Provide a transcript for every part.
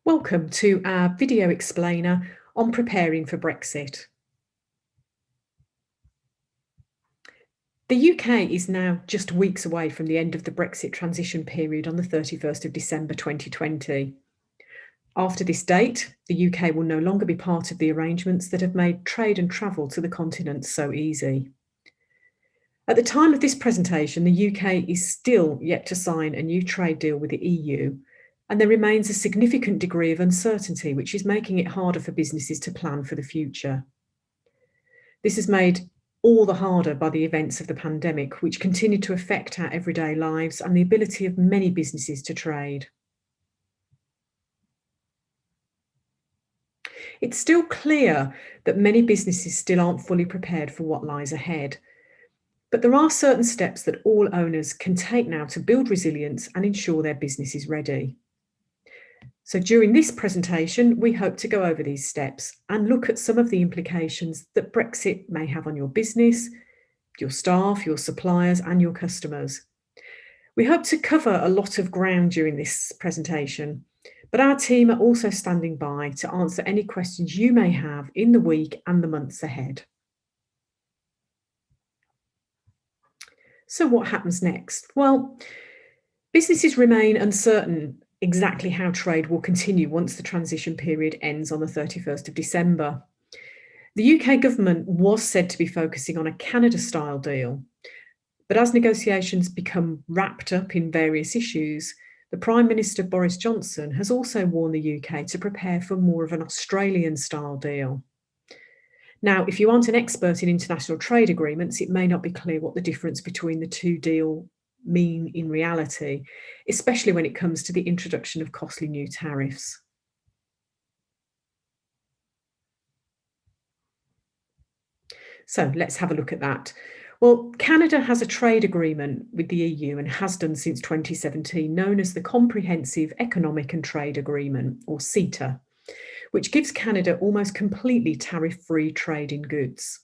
Welcome to our video explainer on preparing for Brexit. The UK is now just weeks away from the end of the Brexit transition period on the 31st of December 2020. After this date, the UK will no longer be part of the arrangements that have made trade and travel to the continent so easy. At the time of this presentation, the UK is still yet to sign a new trade deal with the EU, and there remains a significant degree of uncertainty, which is making it harder for businesses to plan for the future. This is made all the harder by the events of the pandemic, which continue to affect our everyday lives and the ability of many businesses to trade. It's still clear that many businesses still aren't fully prepared for what lies ahead. But there are certain steps that all owners can take now to build resilience and ensure their business is ready. So during this presentation, we hope to go over these steps and look at some of the implications that Brexit may have on your business, your staff, your suppliers, and your customers. We hope to cover a lot of ground during this presentation, but our team are also standing by to answer any questions you may have in the week and the months ahead. So what happens next? Well, businesses remain uncertain exactly how trade will continue once the transition period ends on the 31st of December. The UK government was said to be focusing on a Canada-style deal, but as negotiations become wrapped up in various issues, the Prime Minister Boris Johnson has also warned the UK to prepare for more of an Australian-style deal. Now, if you aren't an expert in international trade agreements, it may not be clear what the difference between the two deals mean in reality, especially when it comes to the introduction of costly new tariffs. So let's have a look at that. Well, Canada has a trade agreement with the EU and has done since 2017, known as the Comprehensive Economic and Trade Agreement, or CETA, which gives Canada almost completely tariff-free trade in goods.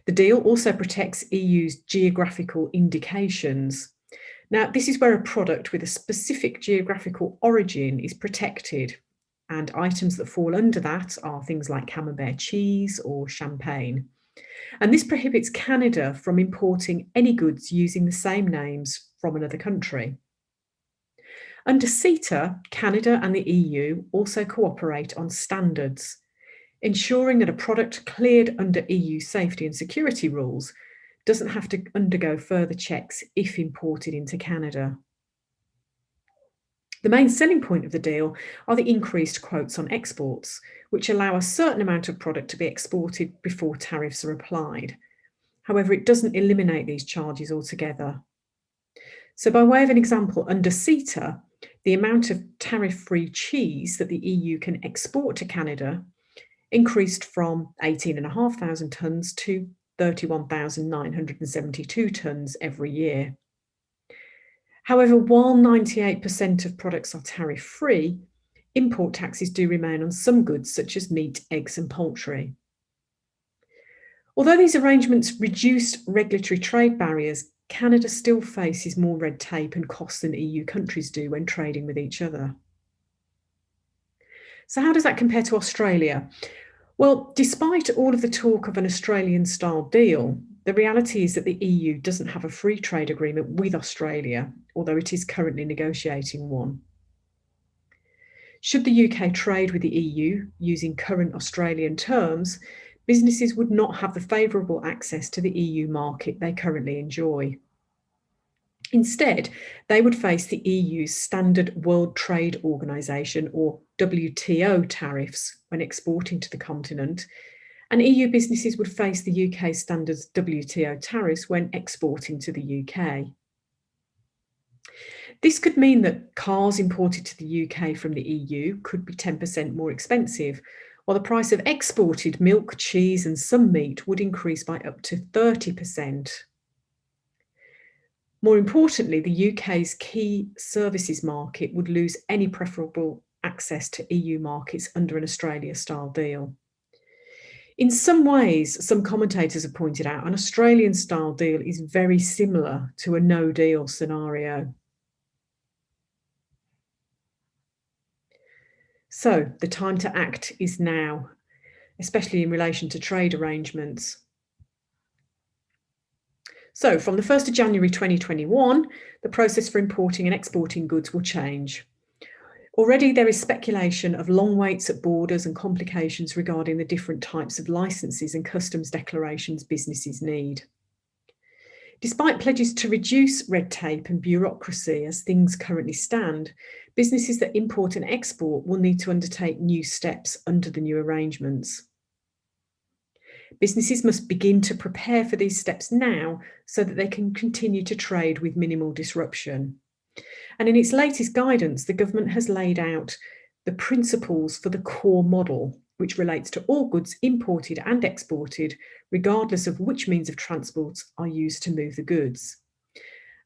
The deal also protects EU's geographical indications. Now, this is where a product with a specific geographical origin is protected, and items that fall under that are things like camembert cheese or champagne. And this prohibits Canada from importing any goods using the same names from another country. Under CETA, Canada and the EU also cooperate on standards, ensuring that a product cleared under EU safety and security rules doesn't have to undergo further checks if imported into Canada. The main selling point of the deal are the increased quotes on exports, which allow a certain amount of product to be exported before tariffs are applied. However, it doesn't eliminate these charges altogether. So by way of an example, under CETA, the amount of tariff-free cheese that the EU can export to Canada increased from 18,500 tonnes to 31,972 tonnes every year. However, while 98% of products are tariff-free, import taxes do remain on some goods such as meat, eggs and poultry. Although these arrangements reduced regulatory trade barriers, Canada still faces more red tape and costs than EU countries do when trading with each other. So how does that compare to Australia? Well, despite all of the talk of an Australian-style deal, the reality is that the EU doesn't have a free trade agreement with Australia, although it is currently negotiating one. Should the UK trade with the EU using current Australian terms, businesses would not have the favourable access to the EU market they currently enjoy. Instead, they would face the EU's standard World Trade Organization, or WTO, tariffs when exporting to the continent, and EU businesses would face the UK standard WTO tariffs when exporting to the UK. This could mean that cars imported to the UK from the EU could be 10% more expensive, while the price of exported milk, cheese and some meat would increase by up to 30%. More importantly, the UK's key services market would lose any preferable access to EU markets under an Australia-style deal. In some ways, some commentators have pointed out, an Australian-style deal is very similar to a no-deal scenario. So the time to act is now, especially in relation to trade arrangements. So from the 1st of January 2021, the process for importing and exporting goods will change. Already there is speculation of long waits at borders and complications regarding the different types of licenses and customs declarations businesses need. Despite pledges to reduce red tape and bureaucracy as things currently stand, businesses that import and export will need to undertake new steps under the new arrangements. Businesses must begin to prepare for these steps now so that they can continue to trade with minimal disruption. And in its latest guidance, the government has laid out the principles for the core model, which relates to all goods imported and exported, regardless of which means of transport are used to move the goods.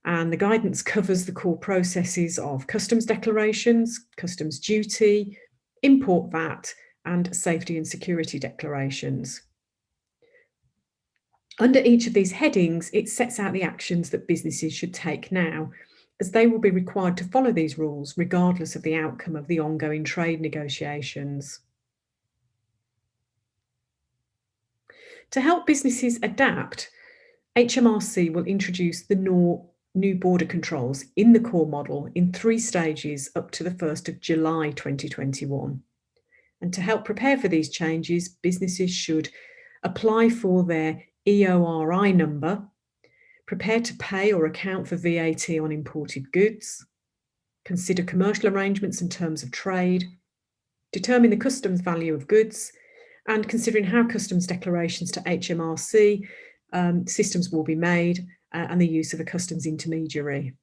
And the guidance covers the core processes of customs declarations, customs duty, import VAT, and safety and security declarations. Under each of these headings, it sets out the actions that businesses should take now, as they will be required to follow these rules regardless of the outcome of the ongoing trade negotiations. To help businesses adapt, HMRC will introduce the new border controls in the core model in 3 stages up to the 1st of July 2021. And to help prepare for these changes, businesses should apply for their EORI number, prepare to pay or account for VAT on imported goods, consider commercial arrangements and terms of trade, determine the customs value of goods, and considering how customs declarations to HMRC systems will be made and the use of a customs intermediary.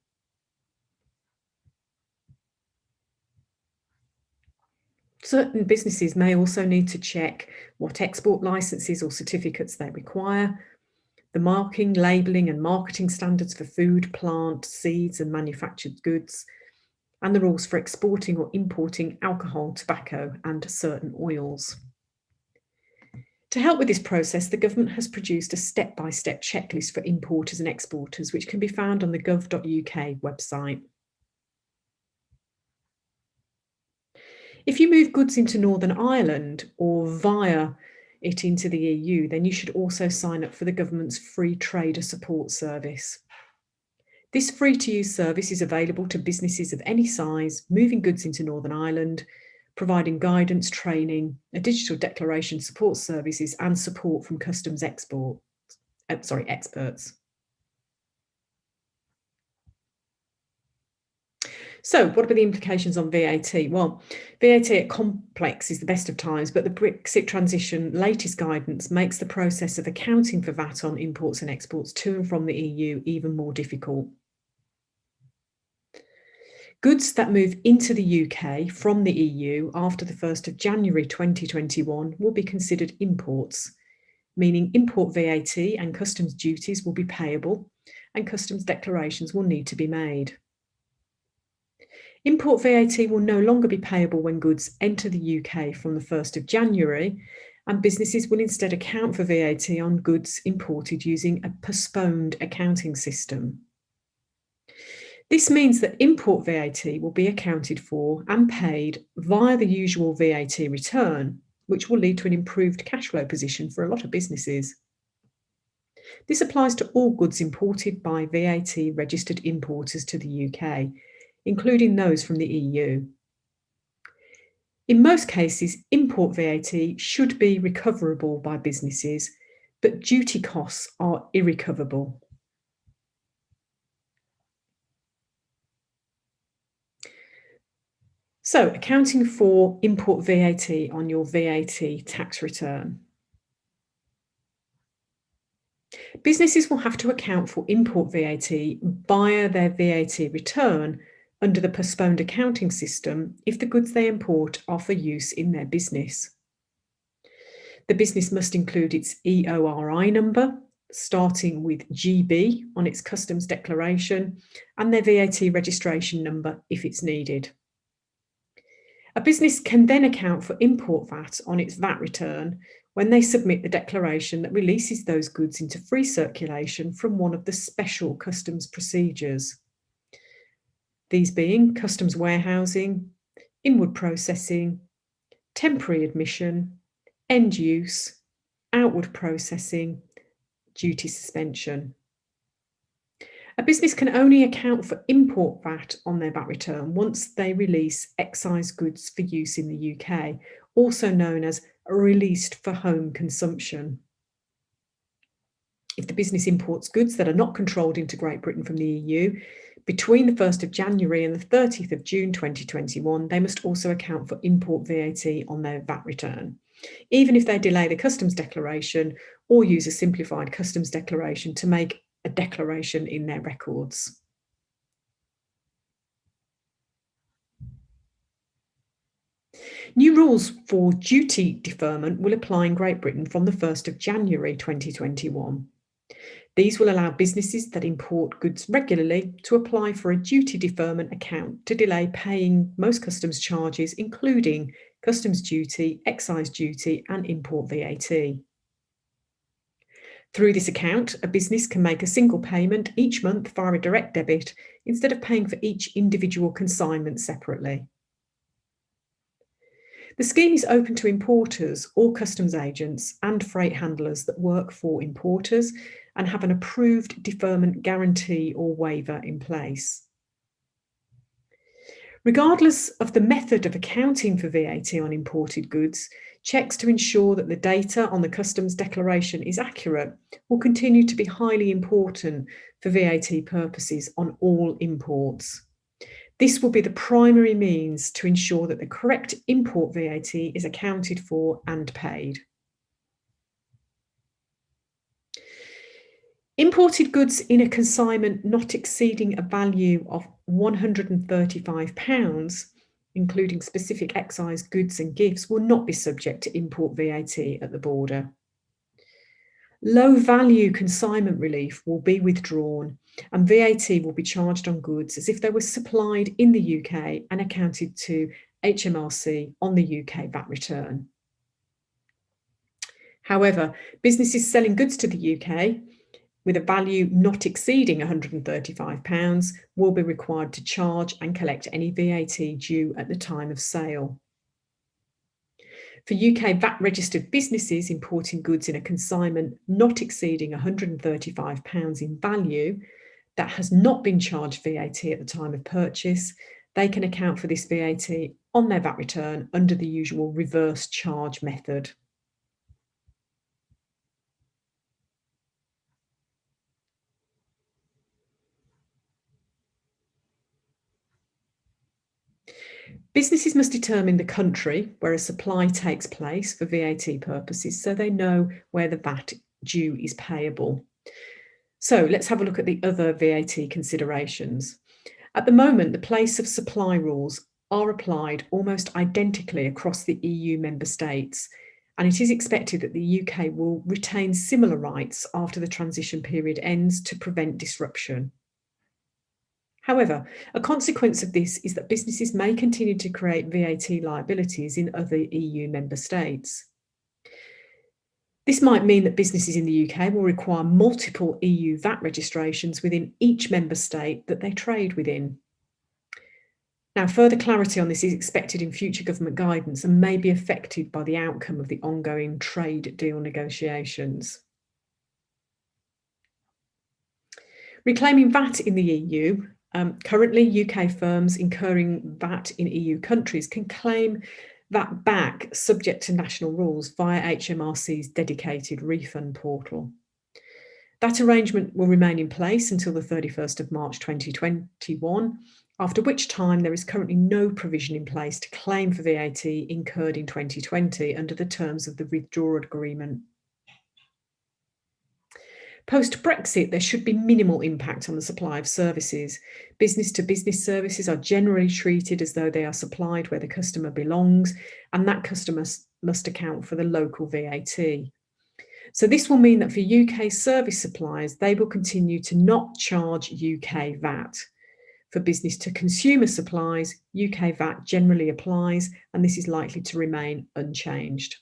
Certain businesses may also need to check what export licenses or certificates they require, the marking, labelling and marketing standards for food, plant, seeds and manufactured goods, and the rules for exporting or importing alcohol, tobacco and certain oils. To help with this process, the government has produced a step-by-step checklist for importers and exporters, which can be found on the gov.uk website. If you move goods into Northern Ireland or via it into the EU, then you should also sign up for the government's free trader support service. This free-to-use service is available to businesses of any size moving goods into Northern Ireland, providing guidance, training, a digital declaration support services and support from customs experts. So what are the implications on VAT? Well, VAT at complex is the best of times, but the Brexit transition latest guidance makes the process of accounting for VAT on imports and exports to and from the EU even more difficult. Goods that move into the UK from the EU after the 1st of January 2021 will be considered imports, meaning import VAT and customs duties will be payable and customs declarations will need to be made. Import VAT will no longer be payable when goods enter the UK from the 1st of January, and businesses will instead account for VAT on goods imported using a postponed accounting system. This means that import VAT will be accounted for and paid via the usual VAT return, which will lead to an improved cash flow position for a lot of businesses. This applies to all goods imported by VAT registered importers to the UK, including those from the EU. In most cases, import VAT should be recoverable by businesses, but duty costs are irrecoverable. So, accounting for import VAT on your VAT tax return. Businesses will have to account for import VAT via their VAT return under the postponed accounting system if the goods they import are for use in their business. The business must include its EORI number, starting with GB on its customs declaration, and their VAT registration number if it's needed. A business can then account for import VAT on its VAT return when they submit the declaration that releases those goods into free circulation from one of the special customs procedures. These being customs warehousing, inward processing, temporary admission, end use, outward processing, duty suspension. A business can only account for import VAT on their VAT return once they release excise goods for use in the UK, also known as released for home consumption. If the business imports goods that are not controlled into Great Britain from the EU, between the 1st of January and the 30th of June 2021, they must also account for import VAT on their VAT return, even if they delay the customs declaration or use a simplified customs declaration to make a declaration in their records. New rules for duty deferment will apply in Great Britain from the 1st of January 2021. These will allow businesses that import goods regularly to apply for a duty deferment account to delay paying most customs charges, including customs duty, excise duty, and import VAT. Through this account, a business can make a single payment each month via a direct debit instead of paying for each individual consignment separately. The scheme is open to importers or customs agents and freight handlers that work for importers and have an approved deferment guarantee or waiver in place. Regardless of the method of accounting for VAT on imported goods, checks to ensure that the data on the customs declaration is accurate will continue to be highly important for VAT purposes on all imports. This will be the primary means to ensure that the correct import VAT is accounted for and paid. Imported goods in a consignment not exceeding a value of £135, including specific excise goods and gifts, will not be subject to import VAT at the border. Low value consignment relief will be withdrawn and VAT will be charged on goods as if they were supplied in the UK and accounted to HMRC on the UK VAT return. However, businesses selling goods to the UK with a value not exceeding £135 will be required to charge and collect any VAT due at the time of sale. For UK VAT registered businesses importing goods in a consignment not exceeding £135 in value that has not been charged VAT at the time of purchase, they can account for this VAT on their VAT return under the usual reverse charge method. Businesses must determine the country where a supply takes place for VAT purposes so they know where the VAT due is payable. So let's have a look at the other VAT considerations. At the moment, the place of supply rules are applied almost identically across the EU member states, and it is expected that the UK will retain similar rights after the transition period ends to prevent disruption. However, a consequence of this is that businesses may continue to create VAT liabilities in other EU member states. This might mean that businesses in the UK will require multiple EU VAT registrations within each member state that they trade within. Now, further clarity on this is expected in future government guidance and may be affected by the outcome of the ongoing trade deal negotiations. Reclaiming VAT in the EU. Currently, UK firms incurring VAT in EU countries can claim VAT back subject to national rules via HMRC's dedicated refund portal. That arrangement will remain in place until the 31st of March 2021, after which time there is currently no provision in place to claim for VAT incurred in 2020 under the terms of the withdrawal agreement. Post-Brexit, there should be minimal impact on the supply of services. Business-to-business services are generally treated as though they are supplied where the customer belongs, and that customer must account for the local VAT. So this will mean that for UK service suppliers, they will continue to not charge UK VAT. For business-to-consumer supplies, UK VAT generally applies, and this is likely to remain unchanged.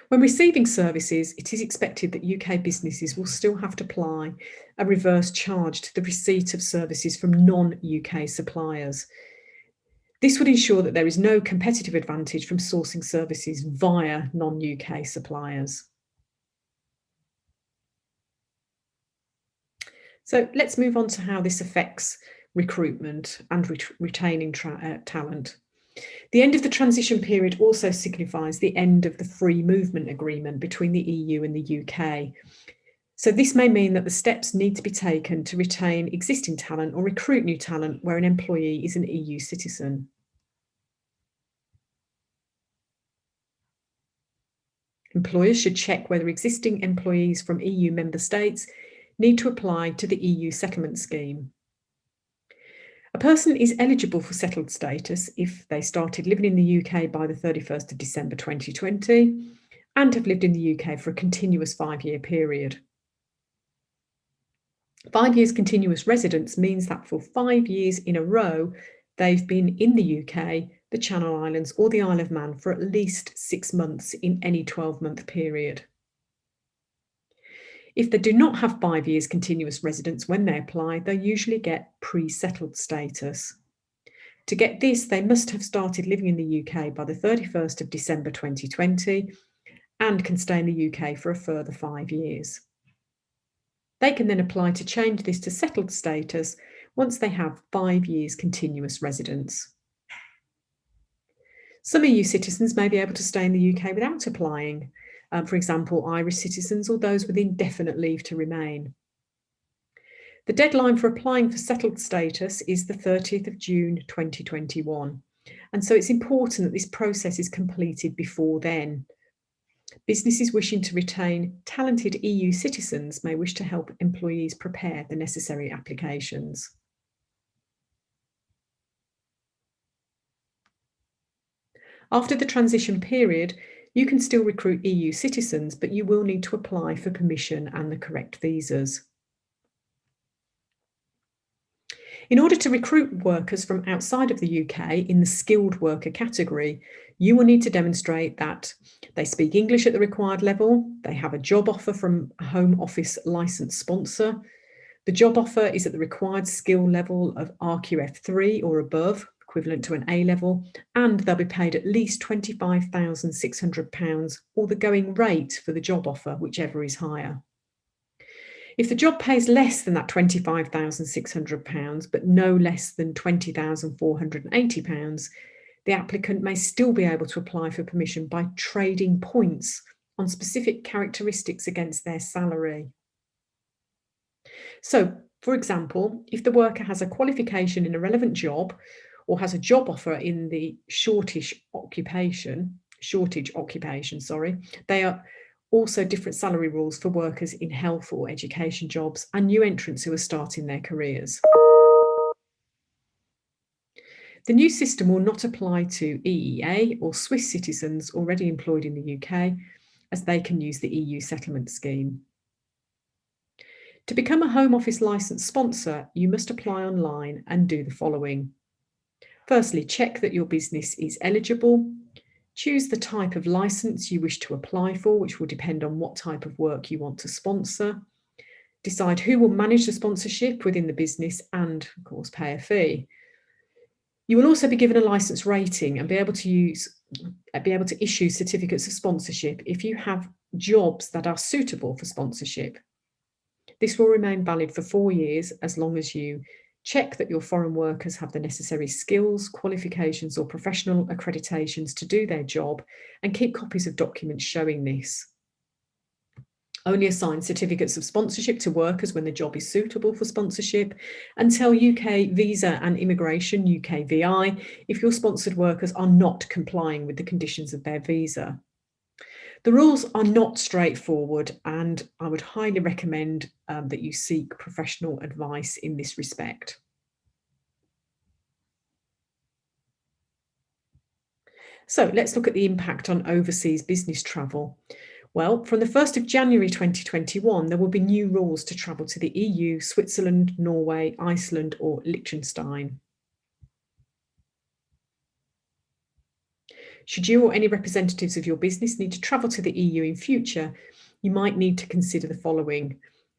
When receiving services, it is expected that UK businesses will still have to apply a reverse charge to the receipt of services from non-UK suppliers. This would ensure that there is no competitive advantage from sourcing services via non-UK suppliers. So let's move on to how this affects recruitment and retaining talent. The end of the transition period also signifies the end of the free movement agreement between the EU and the UK. So this may mean that the steps need to be taken to retain existing talent or recruit new talent where an employee is an EU citizen. Employers should check whether existing employees from EU member states need to apply to the EU settlement scheme. A person is eligible for settled status if they started living in the UK by the 31st of December 2020 and have lived in the UK for a continuous 5-year period. 5 years continuous residence means that for 5 years in a row, they've been in the UK, the Channel Islands, or the Isle of Man for at least 6 months in any 12-month period. If they do not have 5 years continuous residence when they apply, they usually get pre-settled status. To get this, they must have started living in the UK by the 31st of December 2020 and can stay in the UK for a further 5 years. They can then apply to change this to settled status once they have 5 years continuous residence. Some EU citizens may be able to stay in the UK without applying, for example, Irish citizens or those with indefinite leave to remain. The deadline for applying for settled status is the 30th of June 2021, and so it's important that this process is completed before then. Businesses wishing to retain talented EU citizens may wish to help employees prepare the necessary applications. After the transition period, you can still recruit EU citizens, but you will need to apply for permission and the correct visas. In order to recruit workers from outside of the UK in the skilled worker category, you will need to demonstrate that they speak English at the required level, they have a job offer from a Home Office licensed sponsor, the job offer is at the required skill level of RQF3 or above, equivalent to an A level, and they'll be paid at least £25,600 or the going rate for the job offer, whichever is higher. If the job pays less than that £25,600, but no less than £20,480, the applicant may still be able to apply for permission by trading points on specific characteristics against their salary. So, for example, if the worker has a qualification in a relevant job or has a job offer in the shortage occupation, they are also different salary rules for workers in health or education jobs and new entrants who are starting their careers. The new system will not apply to EEA or Swiss citizens already employed in the UK, as they can use the EU settlement scheme. To become a Home Office licensed sponsor, you must apply online and do the following. Firstly, check that your business is eligible. Choose the type of license you wish to apply for, which will depend on what type of work you want to sponsor. Decide who will manage the sponsorship within the business and, of course, pay a fee. You will also be given a license rating and be able to issue certificates of sponsorship if you have jobs that are suitable for sponsorship. This will remain valid for 4 years as long as you check that your foreign workers have the necessary skills, qualifications, or professional accreditations to do their job, and keep copies of documents showing this. Only assign certificates of sponsorship to workers when the job is suitable for sponsorship, and tell UK Visa and Immigration, UKVI, if your sponsored workers are not complying with the conditions of their visa. The rules are not straightforward, and I would highly recommend that you seek professional advice in this respect. So let's look at the impact on overseas business travel. Well, from the 1st of January 2021, there will be new rules to travel to the EU, Switzerland, Norway, Iceland, or Liechtenstein. Should you or any representatives of your business need to travel to the EU in future, you might need to consider the following.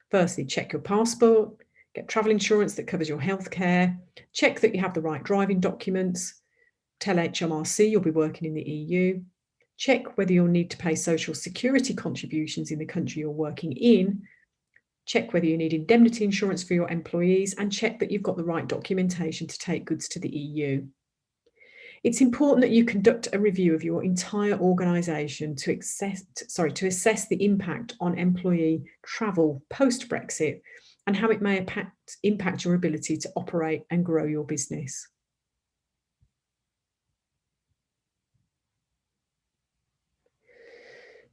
Firstly, check your passport, get travel insurance that covers your healthcare, check that you have the right driving documents, Tell HMRC you'll be working in the EU. Check whether you'll need to pay social security contributions in the country you're working in. Check whether you need indemnity insurance for your employees, and check that you've got the right documentation to take goods to the EU. It's important that you conduct a review of your entire organisation to assess the impact on employee travel post-Brexit and how it may impact your ability to operate and grow your business.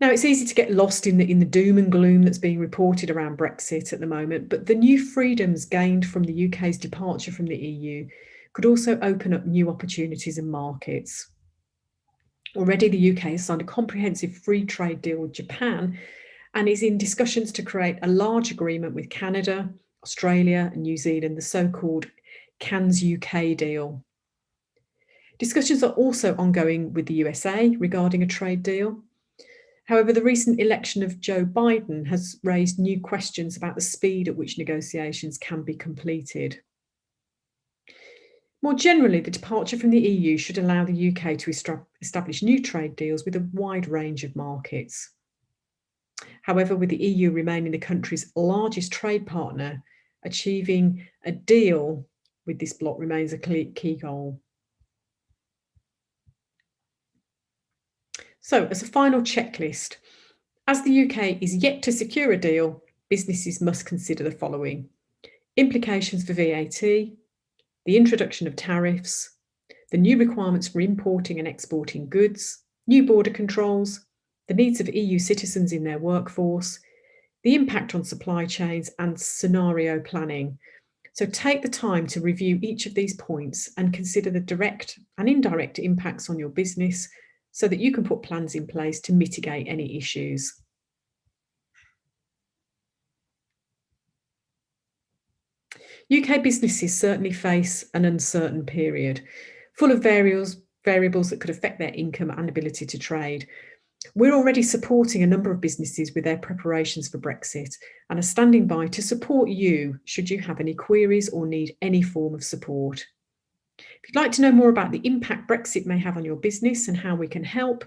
Now, it's easy to get lost in the doom and gloom that's being reported around Brexit at the moment, but the new freedoms gained from the UK's departure from the EU could also open up new opportunities and markets. Already, the UK has signed a comprehensive free trade deal with Japan and is in discussions to create a large agreement with Canada, Australia, and New Zealand, the so-called CANS UK deal. Discussions are also ongoing with the USA regarding a trade deal. However, the recent election of Joe Biden has raised new questions about the speed at which negotiations can be completed. More generally, the departure from the EU should allow the UK to establish new trade deals with a wide range of markets. However, with the EU remaining the country's largest trade partner, achieving a deal with this bloc remains a key goal. So, as a final checklist, as the UK is yet to secure a deal, businesses must consider the following: implications for VAT, the introduction of tariffs, the new requirements for importing and exporting goods, new border controls, the needs of EU citizens in their workforce, the impact on supply chains, and scenario planning. So take the time to review each of these points and consider the direct and indirect impacts on your business so that you can put plans in place to mitigate any issues. UK businesses certainly face an uncertain period, full of variables that could affect their income and ability to trade. We're already supporting a number of businesses with their preparations for Brexit and are standing by to support you should you have any queries or need any form of support. If you'd like to know more about the impact Brexit may have on your business and how we can help,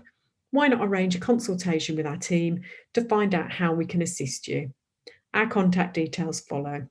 why not arrange a consultation with our team to find out how we can assist you? Our contact details follow.